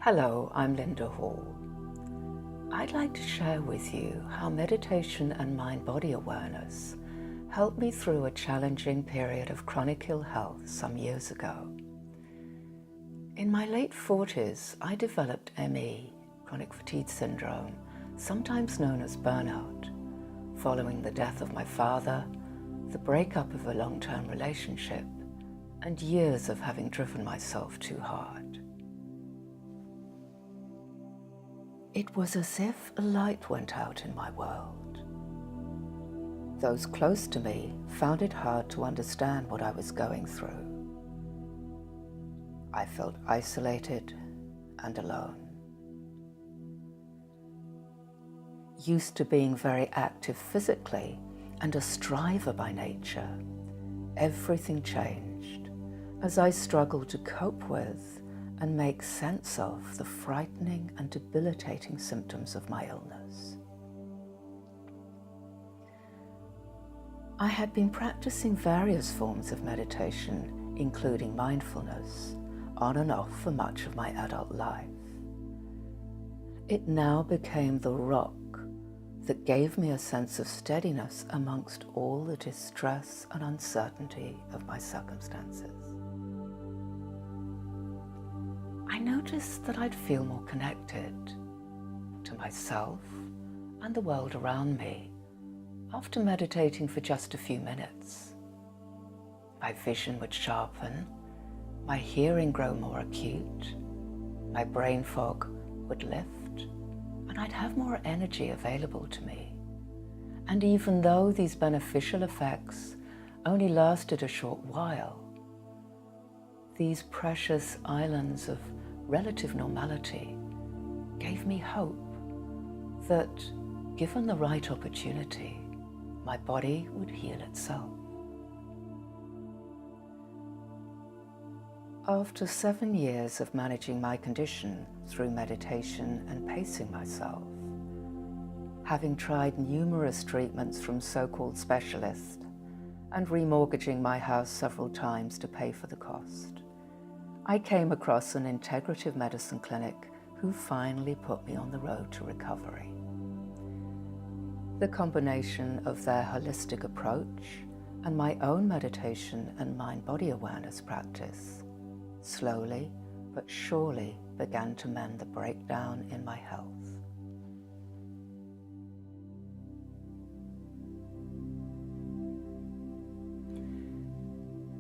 Hello, I'm Linda Hall. I'd like to share with you how meditation and mind-body awareness helped me through a challenging period of chronic ill health some years ago. In my late 40s, I developed ME, chronic fatigue syndrome, sometimes known as burnout, following the death of my father, the breakup of a long-term relationship, and years of having driven myself too hard. It was as if a light went out in my world. Those close to me found it hard to understand what I was going through. I felt isolated and alone. Used to being very active physically and a striver by nature, everything changed as I struggled to cope with and make sense of the frightening and debilitating symptoms of my illness. I had been practicing various forms of meditation, including mindfulness, on and off for much of my adult life. It now became the rock that gave me a sense of steadiness amongst all the distress and uncertainty of my circumstances. I noticed that I'd feel more connected to myself and the world around me after meditating for just a few minutes. My vision would sharpen, my hearing grow more acute, my brain fog would lift, and I'd have more energy available to me. And even though these beneficial effects only lasted a short while, these precious islands of relative normality gave me hope that, given the right opportunity, my body would heal itself. After 7 years of managing my condition through meditation and pacing myself, having tried numerous treatments from so-called specialists and remortgaging my house several times to pay for the cost, I came across an integrative medicine clinic who finally put me on the road to recovery. The combination of their holistic approach and my own meditation and mind-body awareness practice slowly but surely began to mend the breakdown in my health.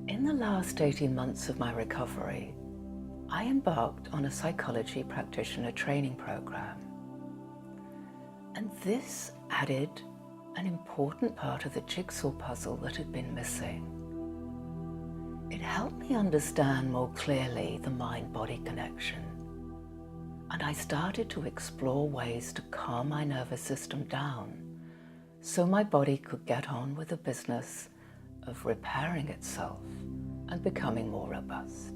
In the last 18 months of my recovery, I embarked on a psychology practitioner training program. And this added an important part of the jigsaw puzzle that had been missing. It helped me understand more clearly the mind-body connection. And I started to explore ways to calm my nervous system down so my body could get on with the business of repairing itself and becoming more robust.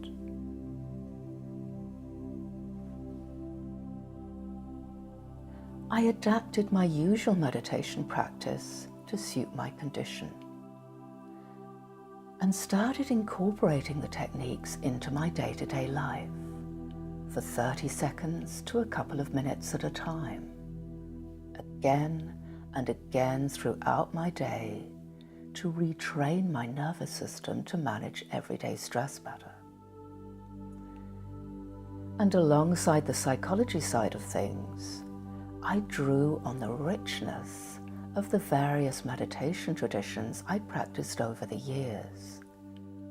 I adapted my usual meditation practice to suit my condition and started incorporating the techniques into my day-to-day life for 30 seconds to a couple of minutes at a time, again and again throughout my day, to retrain my nervous system to manage everyday stress better. And alongside the psychology side of things, I drew on the richness of the various meditation traditions I practiced over the years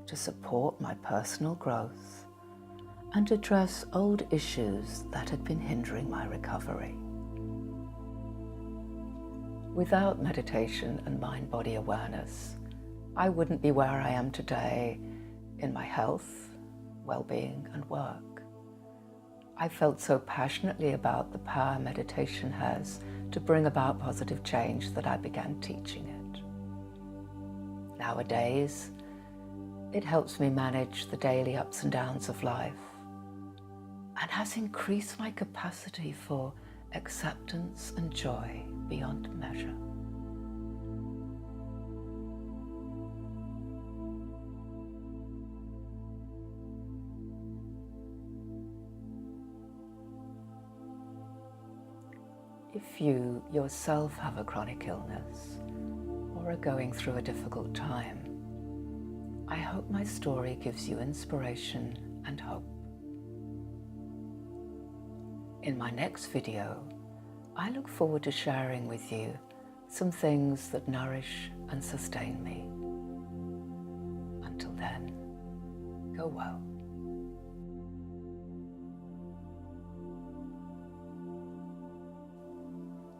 to support my personal growth and address old issues that had been hindering my recovery. Without meditation and mind-body awareness, I wouldn't be where I am today in my health, well-being, and work. I felt so passionately about the power meditation has to bring about positive change that I began teaching it. Nowadays, it helps me manage the daily ups and downs of life and has increased my capacity for acceptance and joy beyond measure. If you yourself have a chronic illness or are going through a difficult time, I hope my story gives you inspiration and hope. In my next video, I look forward to sharing with you some things that nourish and sustain me. Until then, go well.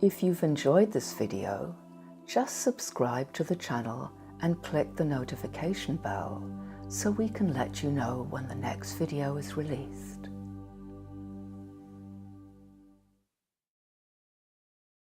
If you've enjoyed this video, just subscribe to the channel and click the notification bell so we can let you know when the next video is released.